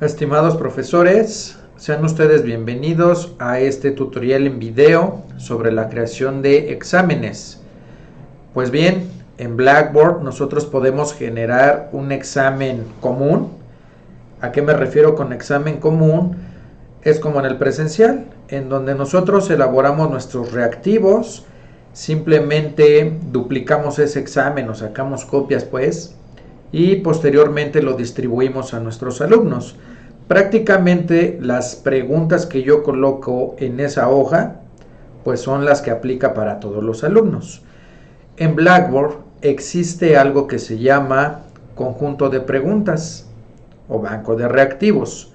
Estimados profesores, sean ustedes bienvenidos a este tutorial en video sobre la creación de exámenes. Pues bien, en Blackboard nosotros podemos generar un examen común. ¿A qué me refiero con examen común? Es como en el presencial, en donde nosotros elaboramos nuestros reactivos, simplemente duplicamos ese examen o sacamos copias pues, y posteriormente lo distribuimos a nuestros alumnos. Prácticamente las preguntas que yo coloco en esa hoja pues son las que aplica para todos los alumnos. En Blackboard existe algo que se llama conjunto de preguntas o banco de reactivos,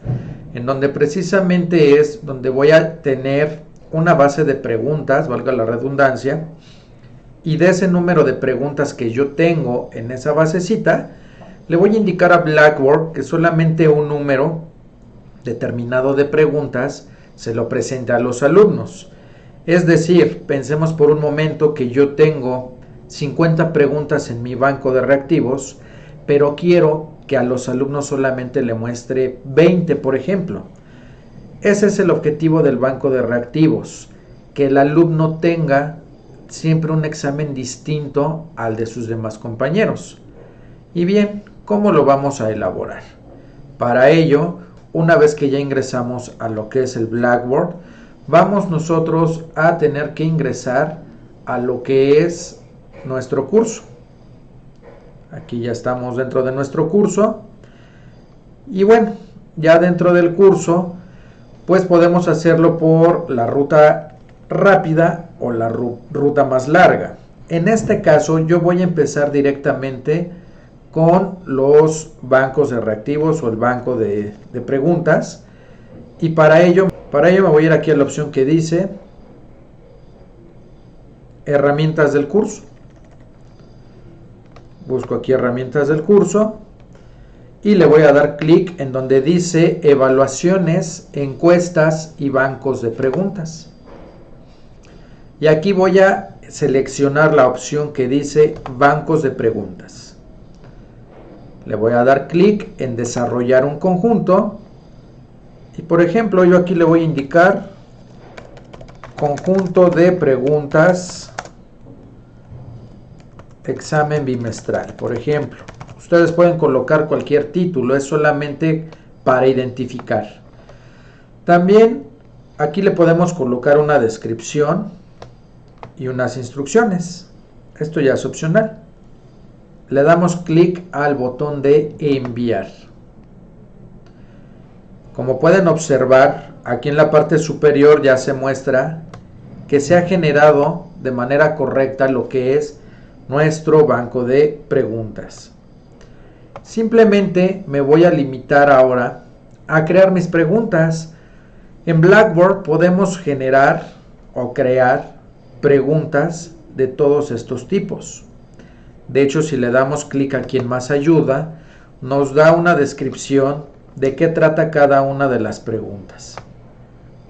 en donde precisamente es donde voy a tener una base de preguntas, valga la redundancia, y de ese número de preguntas que yo tengo en esa basecita, le voy a indicar a Blackboard que solamente un número determinado de preguntas se lo presenta a los alumnos. Es decir, pensemos por un momento que yo tengo 50 preguntas en mi banco de reactivos, pero quiero que a los alumnos solamente le muestre 20, por ejemplo. Ese es el objetivo del banco de reactivos, que el alumno tenga siempre un examen distinto al de sus demás compañeros. Y bien, ¿cómo lo vamos a elaborar? Para ello, una vez que ya ingresamos a lo que es el Blackboard, vamos nosotros a tener que ingresar a lo que es nuestro curso. Aquí ya estamos dentro de nuestro curso. Y bueno, ya dentro del curso, pues podemos hacerlo por la ruta rápida o la ruta más larga. En este caso, yo voy a empezar directamente con los bancos de reactivos o el banco de preguntas, y para ello me voy a ir aquí a la opción que dice herramientas del curso. Busco aquí herramientas del curso y le voy a dar clic en donde dice evaluaciones, encuestas y bancos de preguntas, y aquí voy a seleccionar la opción que dice bancos de preguntas. Le voy a dar clic en desarrollar un conjunto y por ejemplo yo aquí le voy a indicar conjunto de preguntas examen bimestral, por ejemplo. Ustedes pueden colocar cualquier título, es solamente para identificar. También aquí le podemos colocar una descripción y unas instrucciones. Esto ya es opcional. Le damos clic al botón de enviar. Como pueden observar, aquí en la parte superior ya se muestra que se ha generado de manera correcta lo que es nuestro banco de preguntas. Simplemente me voy a limitar ahora a crear mis preguntas. En Blackboard podemos generar o crear preguntas de todos estos tipos. De hecho, si le damos clic aquí en más ayuda, nos da una descripción de qué trata cada una de las preguntas.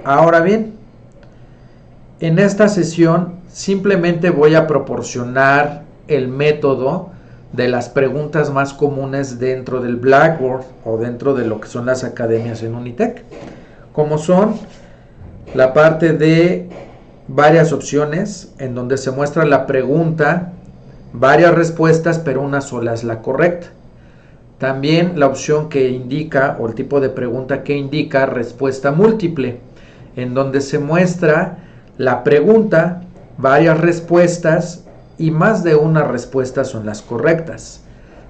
Ahora bien, en esta sesión simplemente voy a proporcionar el método de las preguntas más comunes dentro del Blackboard o dentro de lo que son las academias en Unitec, como son la parte de varias opciones en donde se muestra la pregunta, varias respuestas, pero una sola es la correcta. También la opción que indica, o el tipo de pregunta que indica respuesta múltiple, en donde se muestra la pregunta, varias respuestas y más de una respuesta son las correctas.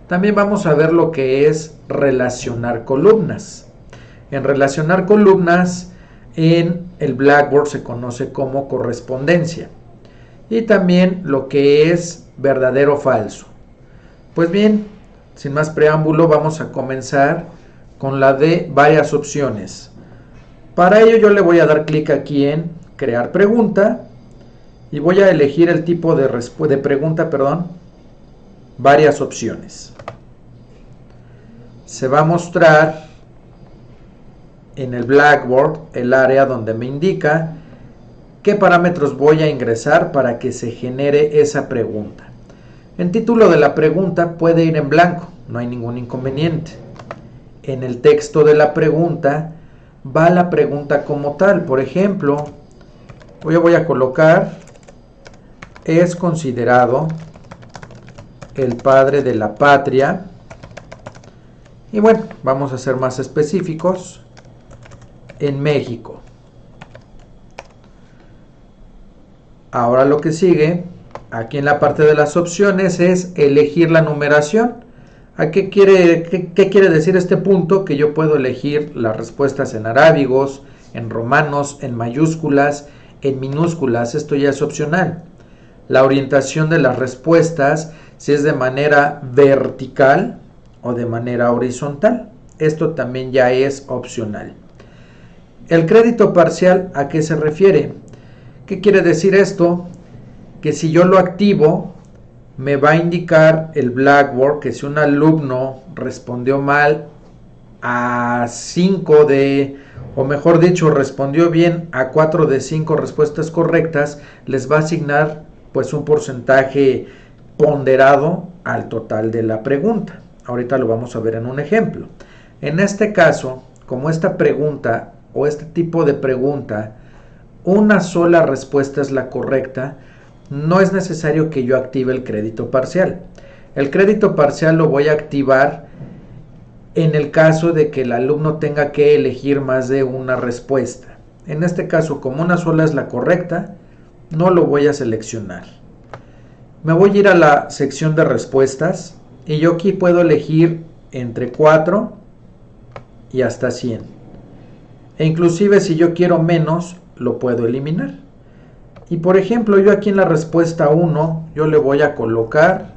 También vamos a ver lo que es relacionar columnas. En relacionar columnas, en el Blackboard se conoce como correspondencia. Y también lo que es verdadero o falso. Pues bien, sin más preámbulo, vamos a comenzar con la de varias opciones. Para ello yo le voy a dar clic aquí en crear pregunta y voy a elegir el tipo de pregunta, varias opciones. Se va a mostrar en el Blackboard el área donde me indica qué parámetros voy a ingresar para que se genere esa pregunta. El título de la pregunta puede ir en blanco, no hay ningún inconveniente. en el texto de la pregunta va la pregunta como tal. Por ejemplo, yo voy a colocar: es considerado el padre de la patria. Y bueno, vamos a ser más específicos: en México. Ahora lo que sigue, aquí en la parte de las opciones, es elegir la numeración. ¿A qué quiere decir este punto? Que yo puedo elegir las respuestas en arábigos, en romanos, en mayúsculas, en minúsculas. Esto ya es opcional. La orientación de las respuestas, si es de manera vertical o de manera horizontal. Esto también ya es opcional. El crédito parcial, ¿a qué se refiere? ¿Qué quiere decir esto? Que si yo lo activo, me va a indicar el Blackboard que si un alumno respondió mal a 5 o mejor dicho, respondió bien a 4 de 5 respuestas correctas, les va a asignar pues un porcentaje ponderado al total de la pregunta. Ahorita lo vamos a ver en un ejemplo. En este caso, como esta pregunta o este tipo de pregunta, una sola respuesta es la correcta, no es necesario que yo active el crédito parcial. El crédito parcial lo voy a activar en el caso de que el alumno tenga que elegir más de una respuesta. En este caso, como una sola es la correcta, no lo voy a seleccionar. Me voy a ir a la sección de respuestas y yo aquí puedo elegir entre 4 y hasta 100. E inclusive si yo quiero menos, lo puedo eliminar. Y por ejemplo, yo aquí en la respuesta 1, yo le voy a colocar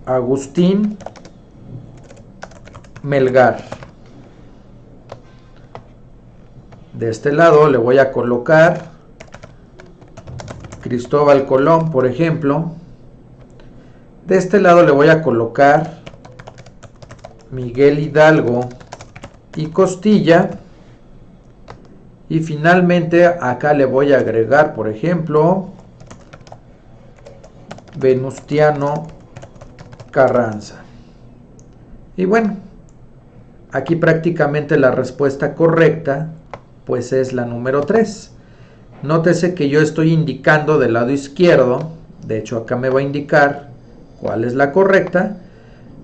Agustín Melgar. De este lado le voy a colocar Cristóbal Colón, por ejemplo. De este lado le voy a colocar Miguel Hidalgo y Costilla. Y finalmente acá le voy a agregar, por ejemplo, Venustiano Carranza. Y bueno, aquí prácticamente la respuesta correcta pues es la número 3. Nótese que yo estoy indicando del lado izquierdo, de hecho acá me va a indicar cuál es la correcta.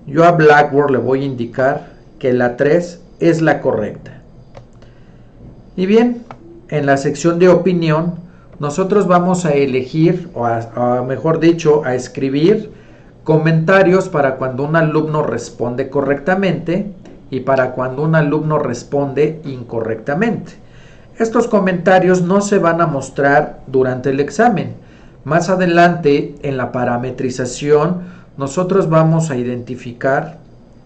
Yo a Blackboard le voy a indicar que la 3 es la correcta. Y bien, en la sección de opinión, nosotros vamos a elegir, mejor dicho, a escribir comentarios para cuando un alumno responde correctamente y para cuando un alumno responde incorrectamente. Estos comentarios no se van a mostrar durante el examen. Más adelante, en la parametrización, nosotros vamos a identificar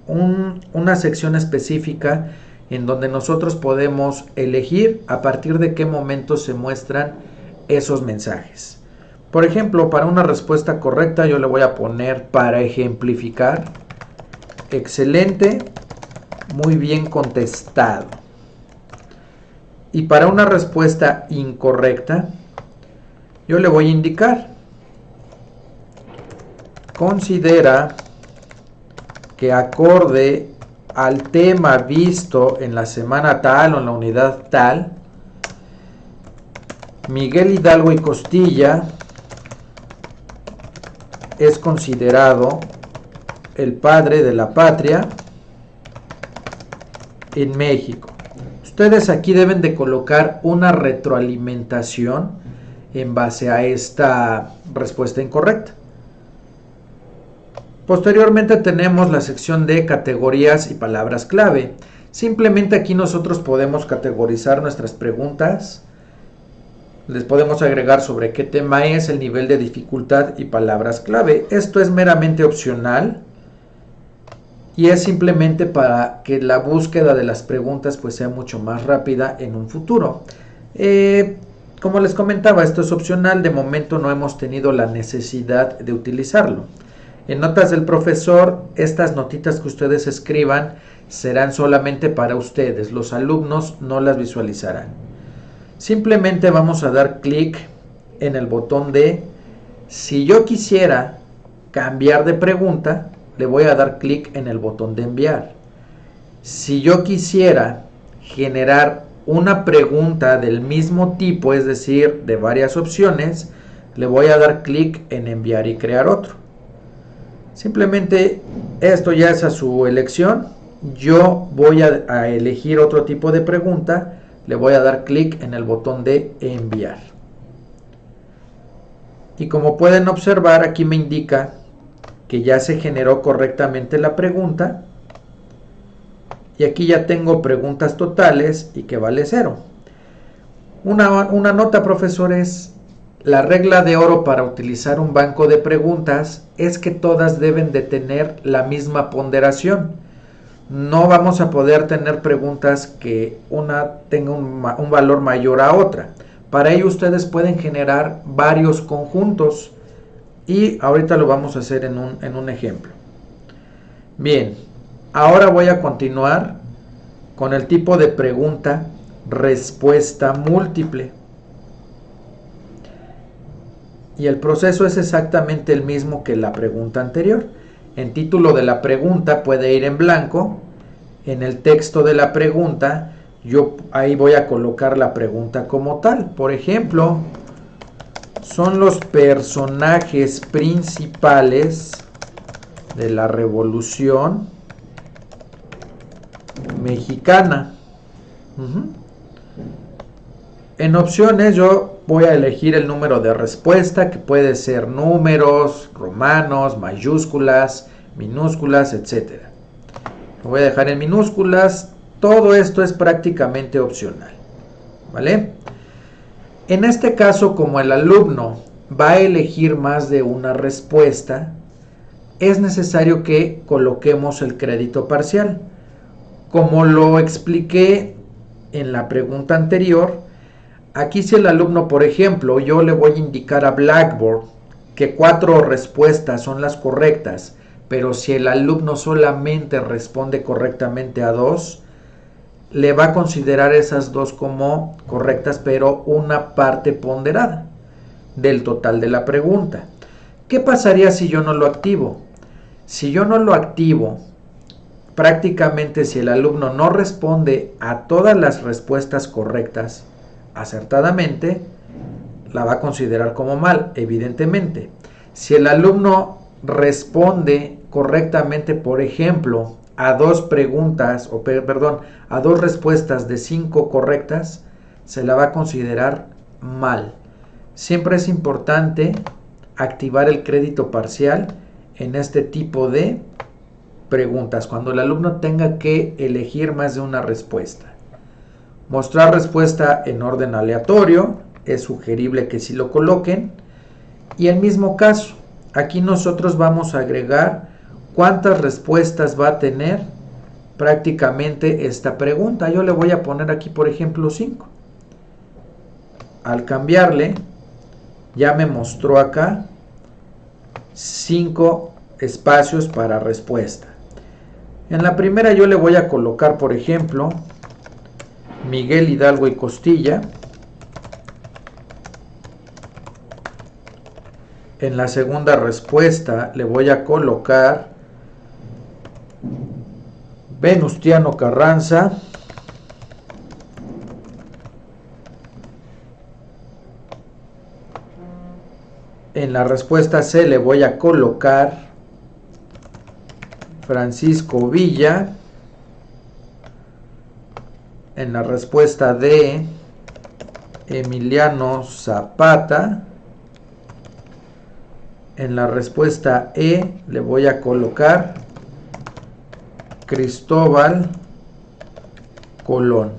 una sección específica en donde nosotros podemos elegir a partir de qué momento se muestran esos mensajes. Por ejemplo, para una respuesta correcta yo le voy a poner, para ejemplificar, excelente, muy bien contestado. Y para una respuesta incorrecta, yo le voy a indicar, considera que acorde al tema visto en la semana tal o en la unidad tal, Miguel Hidalgo y Costilla es considerado el padre de la patria en México. Ustedes aquí deben de colocar una retroalimentación en base a esta respuesta incorrecta. Posteriormente tenemos la sección de categorías y palabras clave. Simplemente aquí nosotros podemos categorizar nuestras preguntas. Les podemos agregar sobre qué tema es, el nivel de dificultad y palabras clave. Esto es meramente opcional y es simplemente para que la búsqueda de las preguntas pues sea mucho más rápida en un futuro. Como les comentaba, esto es opcional. De momento no hemos tenido la necesidad de utilizarlo. En notas del profesor, estas notitas que ustedes escriban serán solamente para ustedes. Los alumnos no las visualizarán. Simplemente vamos a dar clic en el botón de, si yo quisiera cambiar de pregunta, le voy a dar clic en el botón de enviar. Si yo quisiera generar una pregunta del mismo tipo, es decir, de varias opciones, le voy a dar clic en enviar y crear otro. Simplemente esto ya es a su elección. Yo voy a elegir otro tipo de pregunta, le voy a dar clic en el botón de enviar. Y como pueden observar, aquí me indica que ya se generó correctamente la pregunta. Y aquí ya tengo preguntas totales y que vale 0. Una nota, profesores. La regla de oro para utilizar un banco de preguntas es que todas deben de tener la misma ponderación. No vamos a poder tener preguntas que una tenga un valor mayor a otra. Para ello ustedes pueden generar varios conjuntos y ahorita lo vamos a hacer en un ejemplo. Bien, ahora voy a continuar con el tipo de pregunta respuesta múltiple. Y el proceso es exactamente el mismo que la pregunta anterior. En título de la pregunta puede ir en blanco. En el texto de la pregunta, yo ahí voy a colocar la pregunta como tal. Por ejemplo, son los personajes principales de la Revolución Mexicana. En opciones yo voy a elegir el número de respuesta, que puede ser números, romanos, mayúsculas, minúsculas, etc. Lo voy a dejar en minúsculas. Todo esto es prácticamente opcional, ¿vale? En este caso, como el alumno va a elegir más de una respuesta, es necesario que coloquemos el crédito parcial. Como lo expliqué en la pregunta anterior, aquí si el alumno, por ejemplo, yo le voy a indicar a Blackboard que 4 respuestas son las correctas, pero si el alumno solamente responde correctamente a 2, le va a considerar esas 2 como correctas, pero una parte ponderada del total de la pregunta. ¿Qué pasaría si yo no lo activo? Si yo no lo activo, prácticamente si el alumno no responde a todas las respuestas correctas acertadamente, la va a considerar como mal, evidentemente. Si el alumno responde correctamente, por ejemplo, a 2 preguntas, a 2 respuestas de 5 correctas, se la va a considerar mal. Siempre es importante activar el crédito parcial en este tipo de preguntas, cuando el alumno tenga que elegir más de una respuesta. Mostrar respuesta en orden aleatorio, es sugerible que sí lo coloquen. Y el mismo caso, aquí nosotros vamos a agregar cuántas respuestas va a tener prácticamente esta pregunta. Yo le voy a poner aquí, por ejemplo, 5. Al cambiarle, ya me mostró acá 5 espacios para respuesta. En la primera yo le voy a colocar, por ejemplo, Miguel Hidalgo y Costilla. En la segunda respuesta le voy a colocar Venustiano Carranza. En la respuesta C le voy a colocar Francisco Villa. En la respuesta D, Emiliano Zapata. En la respuesta E le voy a colocar Cristóbal Colón.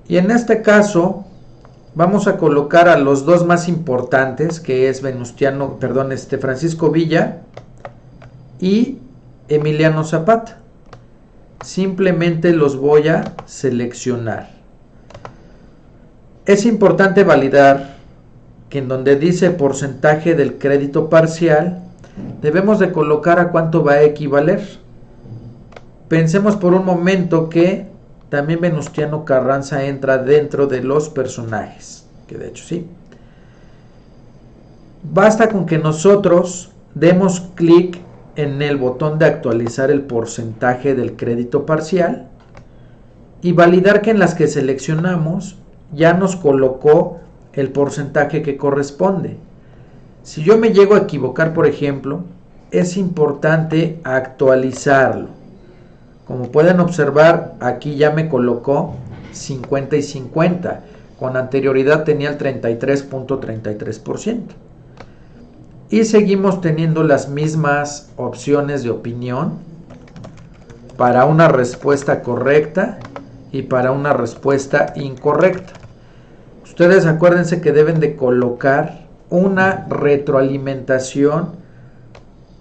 Y en este caso vamos a colocar a los 2 más importantes, que es Francisco Villa y Emiliano Zapata. Simplemente los voy a seleccionar. Es importante validar que en donde dice porcentaje del crédito parcial, debemos de colocar a cuánto va a equivaler. Pensemos por un momento que también Venustiano Carranza entra dentro de los personajes, que de hecho sí. Basta con que nosotros demos clic en el botón de actualizar el porcentaje del crédito parcial y validar que en las que seleccionamos ya nos colocó el porcentaje que corresponde. Si yo me llego a equivocar, por ejemplo, es importante actualizarlo. Como pueden observar, aquí ya me colocó 50 y 50. Con anterioridad tenía el 33.33%. Y seguimos teniendo las mismas opciones de opinión para una respuesta correcta y para una respuesta incorrecta. Ustedes acuérdense que deben de colocar una retroalimentación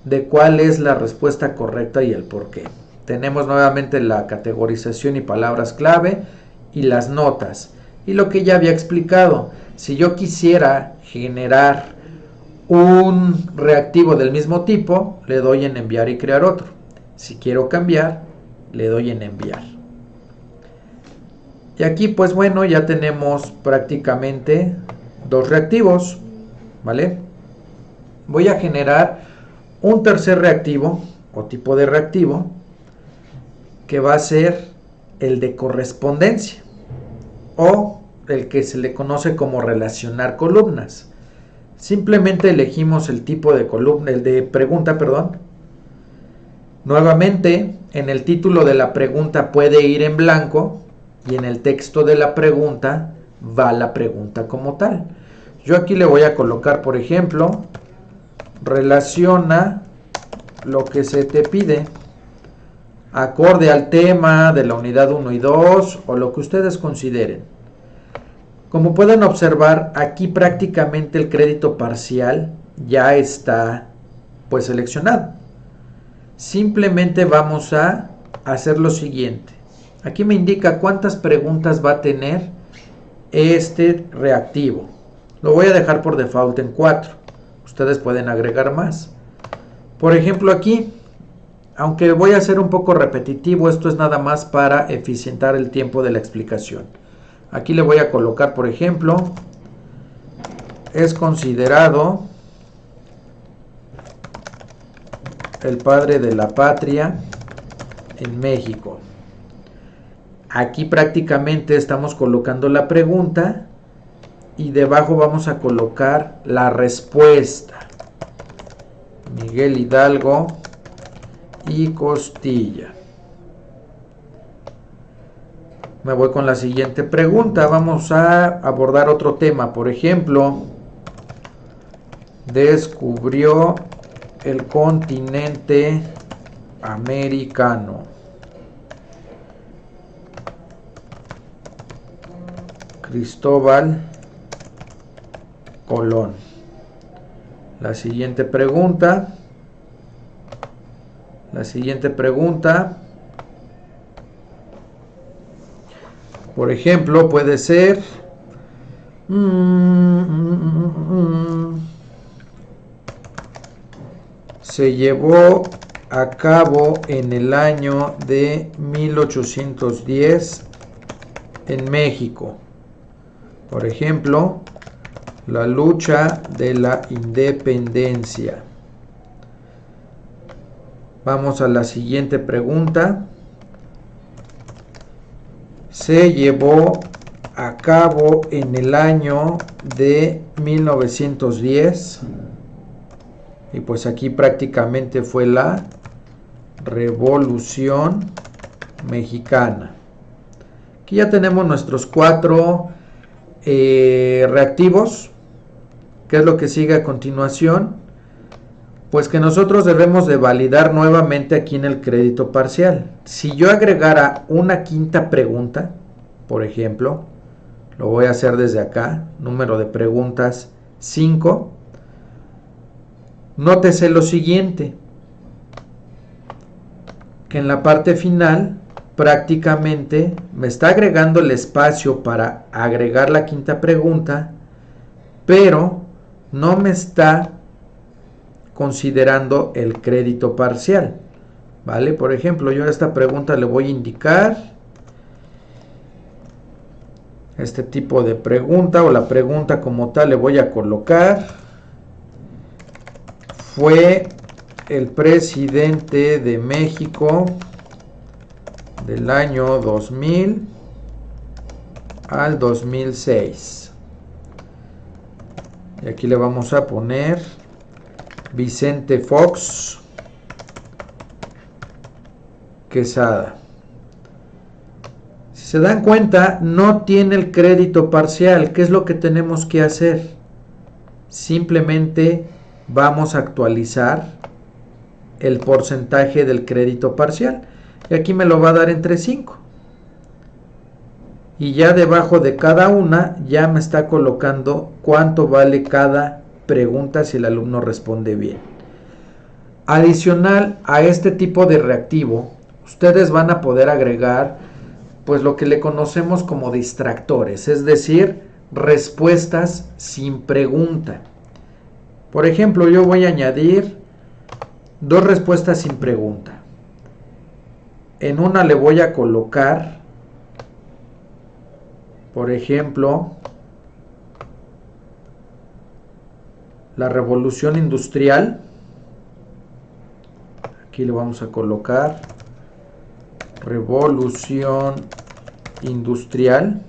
de cuál es la respuesta correcta y el por qué. Tenemos nuevamente la categorización y palabras clave y las notas. Y lo que ya había explicado, si yo quisiera generar un reactivo del mismo tipo, le doy en enviar y crear otro. Si quiero cambiar, le doy en enviar. Y aquí pues bueno, ya tenemos prácticamente dos reactivos, ¿vale? Voy a generar un tercer reactivo o tipo de reactivo que va a ser el de correspondencia o el que se le conoce como relacionar columnas. Simplemente elegimos el tipo de columna, el de pregunta, perdón. Nuevamente, en el título de la pregunta puede ir en blanco y en el texto de la pregunta va la pregunta como tal. Yo aquí le voy a colocar, por ejemplo, relaciona lo que se te pide acorde al tema de la unidad 1 y 2 o lo que ustedes consideren. Como pueden observar, aquí prácticamente el crédito parcial ya está pues seleccionado. Simplemente vamos a hacer lo siguiente. Aquí me indica cuántas preguntas va a tener este reactivo. Lo voy a dejar por default en 4. Ustedes pueden agregar más. Por ejemplo aquí, aunque voy a ser un poco repetitivo, esto es nada más para eficientar el tiempo de la explicación. Aquí le voy a colocar, por ejemplo, es considerado el padre de la patria en México. Aquí prácticamente estamos colocando la pregunta y debajo vamos a colocar la respuesta. Miguel Hidalgo y Costilla. Me voy con la siguiente pregunta. Vamos a abordar otro tema. Por ejemplo, descubrió el continente americano. Cristóbal Colón. La siguiente pregunta. Por ejemplo, puede ser se llevó a cabo en el año de 1810 en México. Por ejemplo, la lucha de la independencia. Vamos a la siguiente pregunta. Se llevó a cabo en el año de 1910. Y pues aquí prácticamente fue la Revolución Mexicana. Aquí ya tenemos nuestros 4 reactivos. ¿Qué es lo que sigue a continuación? Pues que nosotros debemos de validar nuevamente aquí en el crédito parcial. Si yo agregara una quinta pregunta, por ejemplo, lo voy a hacer desde acá, número de preguntas 5. Nótese lo siguiente, que en la parte final prácticamente me está agregando el espacio para agregar la quinta pregunta, pero no me está considerando el crédito parcial, ¿vale? Por ejemplo, yo a esta pregunta le voy a indicar este tipo de pregunta o la pregunta como tal le voy a colocar. Fue el presidente de México del año 2000 al 2006. Y aquí le vamos a poner Vicente Fox Quesada. Si se dan cuenta, no tiene el crédito parcial. ¿Qué es lo que tenemos que hacer? Simplemente vamos a actualizar el porcentaje del crédito parcial. Y aquí me lo va a dar entre 5. Y ya debajo de cada una ya me está colocando cuánto vale cada pregunta si el alumno responde bien. Adicional a este tipo de reactivo, ustedes van a poder agregar pues lo que le conocemos como distractores, es decir, respuestas sin pregunta. Por ejemplo, yo voy a añadir 2 respuestas sin pregunta. En una le voy a colocar, por ejemplo, la revolución industrial. Aquí le vamos a colocar revolución industrial.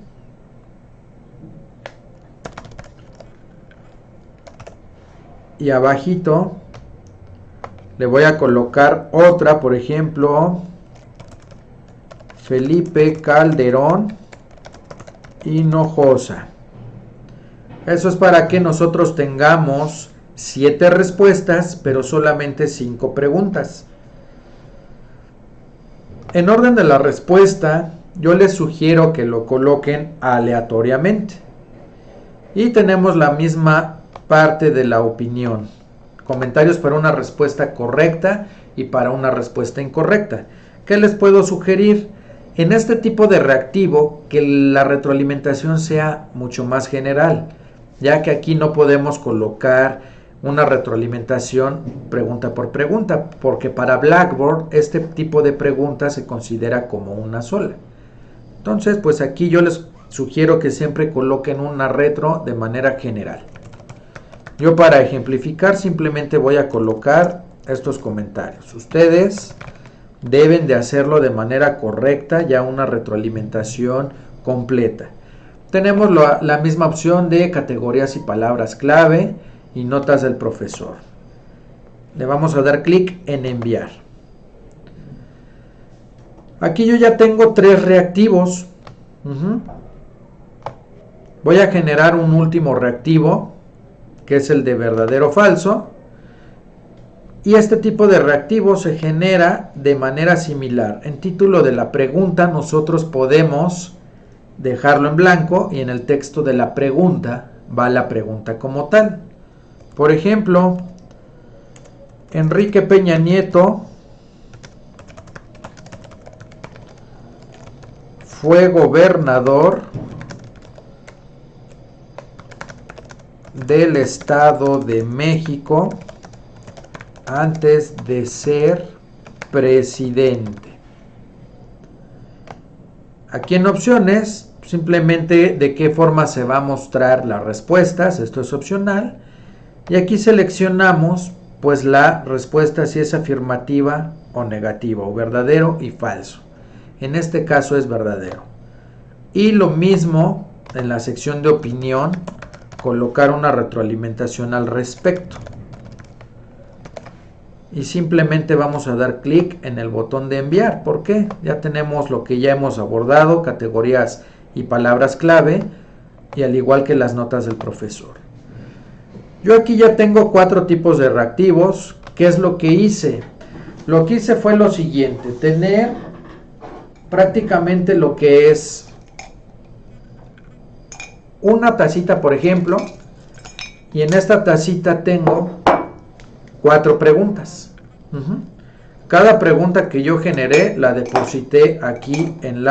Y abajito le voy a colocar otra, por ejemplo, Felipe Calderón Hinojosa. Eso es para que nosotros tengamos 7 respuestas, pero solamente 5 preguntas. En orden de la respuesta, yo les sugiero que lo coloquen aleatoriamente. Y tenemos la misma parte de la opinión. Comentarios para una respuesta correcta y para una respuesta incorrecta. ¿Qué les puedo sugerir? En este tipo de reactivo, que la retroalimentación sea mucho más general, ya que aquí no podemos colocar una retroalimentación pregunta por pregunta, porque para Blackboard este tipo de preguntas se considera como una sola. Entonces, pues aquí yo les sugiero que siempre coloquen una retro de manera general. Yo, para ejemplificar, simplemente voy a colocar estos comentarios. Ustedes deben de hacerlo de manera correcta, ya una retroalimentación completa. Tenemos la misma opción de categorías y palabras clave y notas del profesor. Le vamos a dar clic en enviar. Aquí yo ya tengo 3 reactivos. Voy a generar un último reactivo, que es el de verdadero o falso. Y este tipo de reactivo se genera de manera similar. En título de la pregunta nosotros podemos dejarlo en blanco y en el texto de la pregunta va la pregunta como tal. Por ejemplo, Enrique Peña Nieto fue gobernador del Estado de México antes de ser presidente. Aquí en opciones, simplemente de qué forma se va a mostrar las respuestas, esto es opcional. Y aquí seleccionamos pues la respuesta si es afirmativa o negativa, o verdadero y falso. En este caso es verdadero. Y lo mismo en la sección de opinión, colocar una retroalimentación al respecto. Y simplemente vamos a dar clic en el botón de enviar. ¿Por qué? Ya tenemos lo que ya hemos abordado, categorías y palabras clave, y al igual que las notas del profesor. Yo aquí ya tengo 4 tipos de reactivos. ¿Qué es lo que hice? Lo que hice fue lo siguiente: tener prácticamente lo que es una tacita, por ejemplo, y en esta tacita tengo 4 preguntas. Cada pregunta que yo generé la deposité aquí en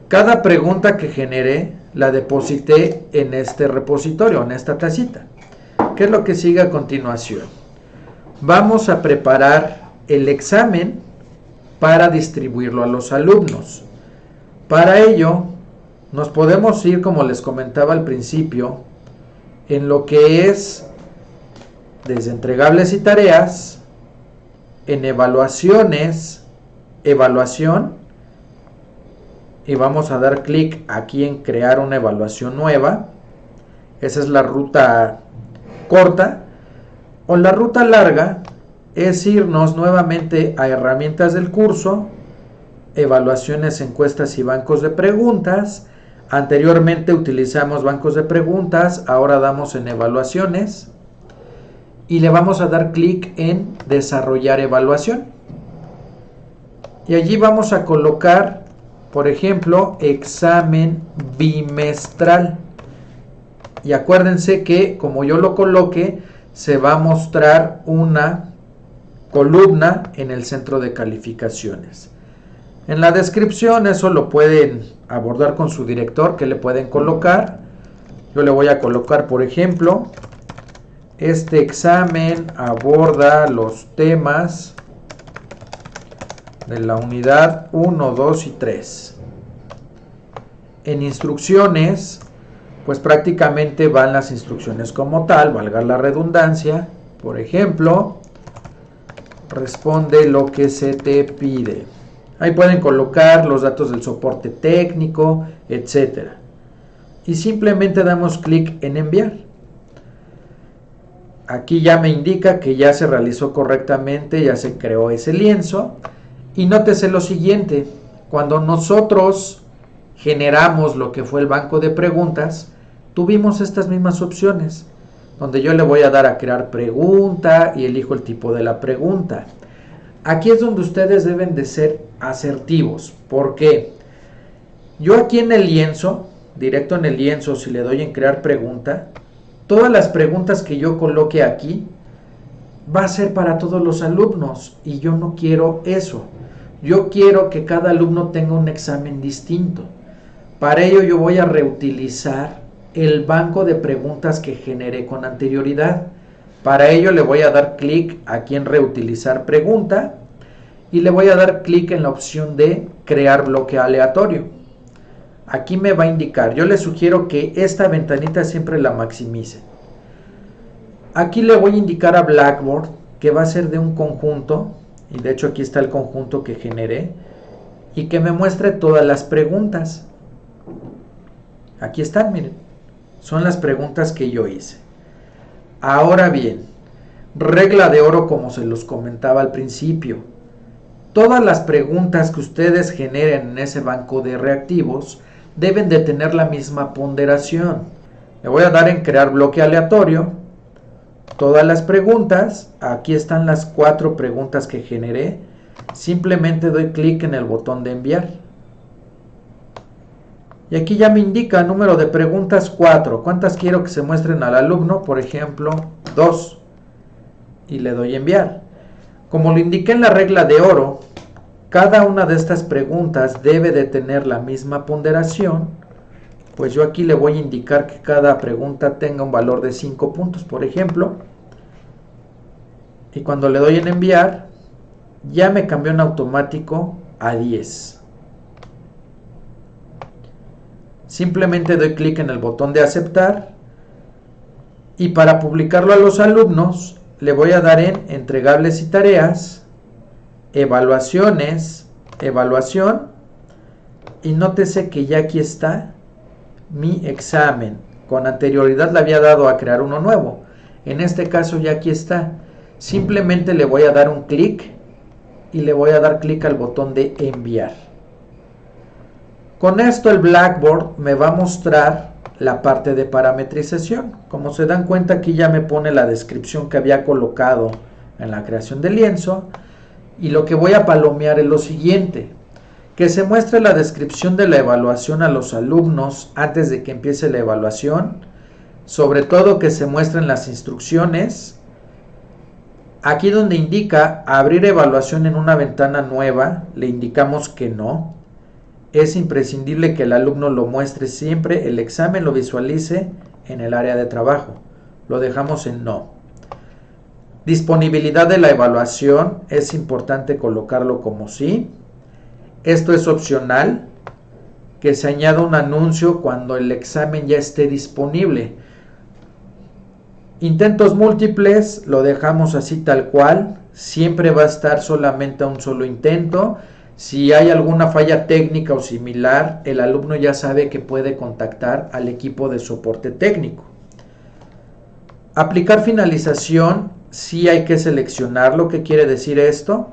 Cada pregunta que generé la deposité en este repositorio, en esta tacita. ¿Qué es lo que sigue a continuación? Vamos a preparar el examen para distribuirlo a los alumnos. Para ello, nos podemos ir, como les comentaba al principio, en lo que es desde entregables y tareas, en evaluaciones, evaluación, y vamos a dar clic aquí en crear una evaluación nueva. Esa es la ruta corta. O la ruta larga es irnos nuevamente a herramientas del curso, evaluaciones, encuestas y bancos de preguntas. Anteriormente utilizamos bancos de preguntas, ahora damos en evaluaciones y le vamos a dar clic en desarrollar evaluación. Y allí vamos a colocar, por ejemplo, examen bimestral. Y acuérdense que como yo lo coloque, se va a mostrar una columna en el centro de calificaciones. En la descripción eso lo pueden abordar con su director, que le pueden colocar. Yo le voy a colocar, por ejemplo, este examen aborda los temas de la unidad 1, 2 y 3. En instrucciones, pues prácticamente van las instrucciones como tal, valga la redundancia. Por ejemplo, responde lo que se te pide. Ahí pueden colocar los datos del soporte técnico, etc. Y simplemente damos clic en enviar. Aquí ya me indica que ya se realizó correctamente, ya se creó ese lienzo. Y nótese lo siguiente, cuando nosotros generamos lo que fue el banco de preguntas, tuvimos estas mismas opciones, donde yo le voy a dar a crear pregunta y elijo el tipo de la pregunta. Aquí es donde ustedes deben de ser asertivos. ¿Por qué? Yo aquí en el lienzo, directo en el lienzo, si le doy en crear pregunta, todas las preguntas que yo coloque aquí va a ser para todos los alumnos y yo no quiero eso. Yo quiero que cada alumno tenga un examen distinto. Para ello yo voy a reutilizar el banco de preguntas que generé con anterioridad. Para ello le voy a dar clic aquí en reutilizar pregunta y le voy a dar clic en la opción de crear bloque aleatorio. Aquí me va a indicar, yo le sugiero que esta ventanita siempre la maximice. Aquí le voy a indicar a Blackboard que va a ser de un conjunto, y de hecho aquí está el conjunto que generé, y que me muestre todas las preguntas. Aquí están, miren, son las preguntas que yo hice. Ahora bien, regla de oro como se los comentaba al principio. Todas las preguntas que ustedes generen en ese banco de reactivos deben de tener la misma ponderación. Le voy a dar en crear bloque aleatorio. Todas las preguntas, aquí están las 4 preguntas que generé. Simplemente doy clic en el botón de enviar. Y aquí ya me indica número de preguntas 4. ¿Cuántas quiero que se muestren al alumno? Por ejemplo, 2. Y le doy enviar. Como lo indiqué en la regla de oro, cada una de estas preguntas debe de tener la misma ponderación. Pues yo aquí le voy a indicar que cada pregunta tenga un valor de 5 puntos, por ejemplo. Y cuando le doy en enviar, ya me cambió en automático a 10. Simplemente doy clic en el botón de aceptar y para publicarlo a los alumnos le voy a dar en entregables y tareas, evaluaciones, evaluación y nótese que ya aquí está mi examen. Con anterioridad le había dado a crear uno nuevo. En este caso ya aquí está. Simplemente le voy a dar un clic y le voy a dar clic al botón de enviar. Con esto el Blackboard me va a mostrar la parte de parametrización. Como se dan cuenta, aquí ya me pone la descripción que había colocado en la creación del lienzo. Y lo que voy a palomear es lo siguiente: que se muestre la descripción de la evaluación a los alumnos antes de que empiece la evaluación. Sobre todo que se muestren las instrucciones. Aquí donde indica abrir evaluación en una ventana nueva, le indicamos que no. Es imprescindible que el alumno lo muestre siempre, el examen lo visualice en el área de trabajo. Lo dejamos en no. Disponibilidad de la evaluación, es importante colocarlo como sí. Esto es opcional, que se añada un anuncio cuando el examen ya esté disponible. Intentos múltiples lo dejamos así tal cual, siempre va a estar solamente a un solo intento. Si hay alguna falla técnica o similar, el alumno ya sabe que puede contactar al equipo de soporte técnico. Aplicar finalización, sí hay que seleccionarlo. ¿Qué quiere decir esto?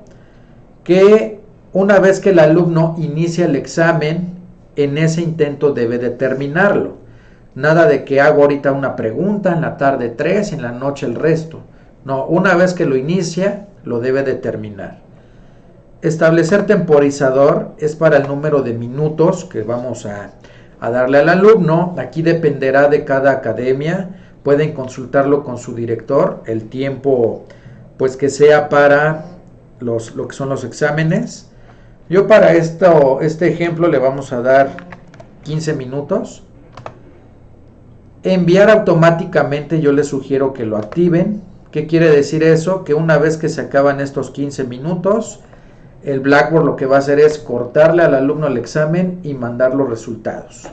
Que una vez que el alumno inicia el examen, en ese intento debe de terminarlo. Nada de que hago ahorita una pregunta, en la tarde 3 y en la noche el resto. No, una vez que lo inicia, lo debe de terminar. Establecer temporizador es para el número de minutos que vamos a darle al alumno. Aquí dependerá de cada academia. Pueden consultarlo con su director, el tiempo pues que sea para lo que son los exámenes. Yo para este ejemplo le vamos a dar 15 minutos. Enviar automáticamente, yo les sugiero que lo activen. ¿Qué quiere decir eso? Que una vez que se acaban estos 15 minutos, el Blackboard lo que va a hacer es cortarle al alumno el examen y mandar los resultados.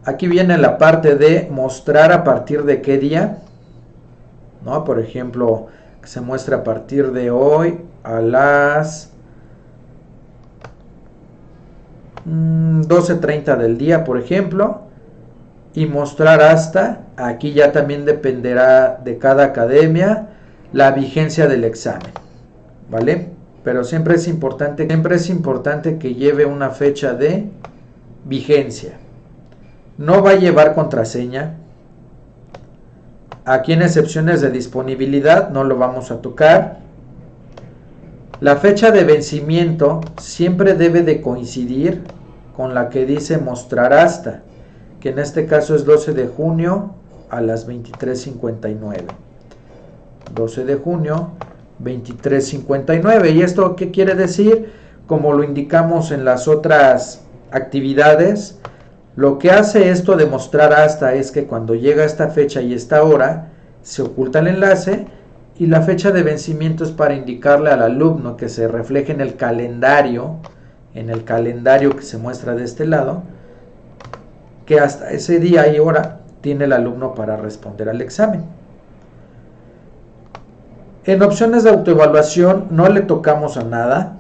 Aquí viene la parte de mostrar a partir de qué día, ¿no? Por ejemplo, que se muestra a partir de hoy a las 12:30 del día, por ejemplo, y mostrar hasta. Aquí ya también dependerá de cada academia la vigencia del examen, ¿vale? Pero siempre es importante que lleve una fecha de vigencia. No va a llevar contraseña. Aquí en excepciones de disponibilidad no lo vamos a tocar. La fecha de vencimiento siempre debe de coincidir con la que dice mostrar hasta, que en este caso es 12 de junio a las 23:59. 12 de junio, 23:59. ¿Y esto qué quiere decir? Como lo indicamos en las otras actividades, lo que hace esto de mostrar hasta es que cuando llega esta fecha y esta hora, se oculta el enlace y la fecha de vencimiento es para indicarle al alumno que se refleje en el calendario que se muestra de este lado, que hasta ese día y hora tiene el alumno para responder al examen. En opciones de autoevaluación no le tocamos a nada.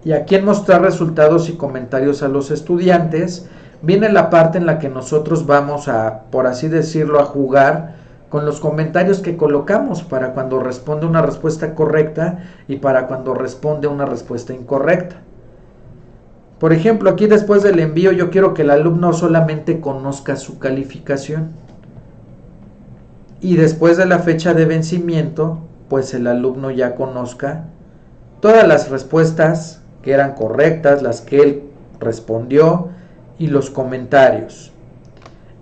Y aquí en mostrar resultados y comentarios a los estudiantes, viene la parte en la que nosotros vamos a, por así decirlo, a jugar con los comentarios que colocamos para cuando responde una respuesta correcta y para cuando responde una respuesta incorrecta. Por ejemplo, aquí después del envío yo quiero que el alumno solamente conozca su calificación. Y después de la fecha de vencimiento, pues el alumno ya conozca todas las respuestas que eran correctas, las que él respondió y los comentarios.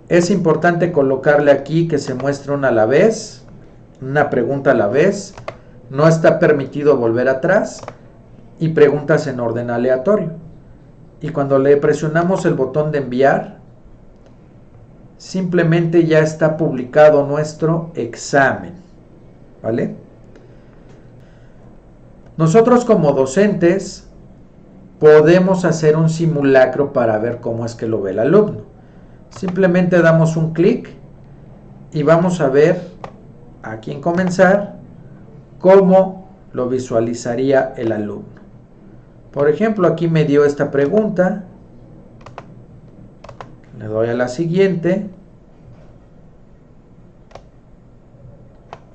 Es importante colocarle aquí que se muestre una a la vez, una pregunta a la vez. No está permitido volver atrás y preguntas en orden aleatorio. Y cuando le presionamos el botón de enviar, simplemente ya está publicado nuestro examen, ¿vale? Nosotros como docentes podemos hacer un simulacro para ver cómo es que lo ve el alumno. Simplemente damos un clic y vamos a ver aquí en comenzar cómo lo visualizaría el alumno. Por ejemplo, aquí me dio esta pregunta. Le doy a la siguiente.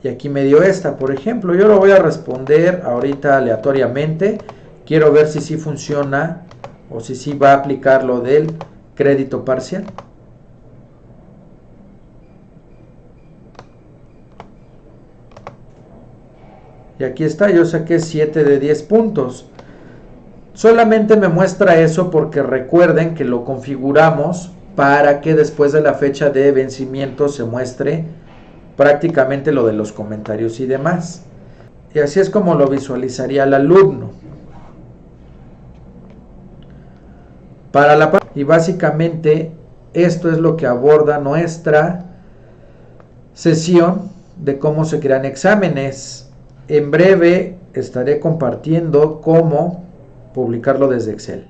Y aquí me dio esta, por ejemplo. Yo lo voy a responder ahorita aleatoriamente. Quiero ver si sí funciona o si sí va a aplicar lo del crédito parcial. Y aquí está, yo saqué 7 de 10 puntos. Solamente me muestra eso porque recuerden que lo configuramos para que después de la fecha de vencimiento se muestre prácticamente lo de los comentarios y demás. Y así es como lo visualizaría el alumno. Y básicamente esto es lo que aborda nuestra sesión de cómo se crean exámenes. En breve estaré compartiendo cómo publicarlo desde Excel.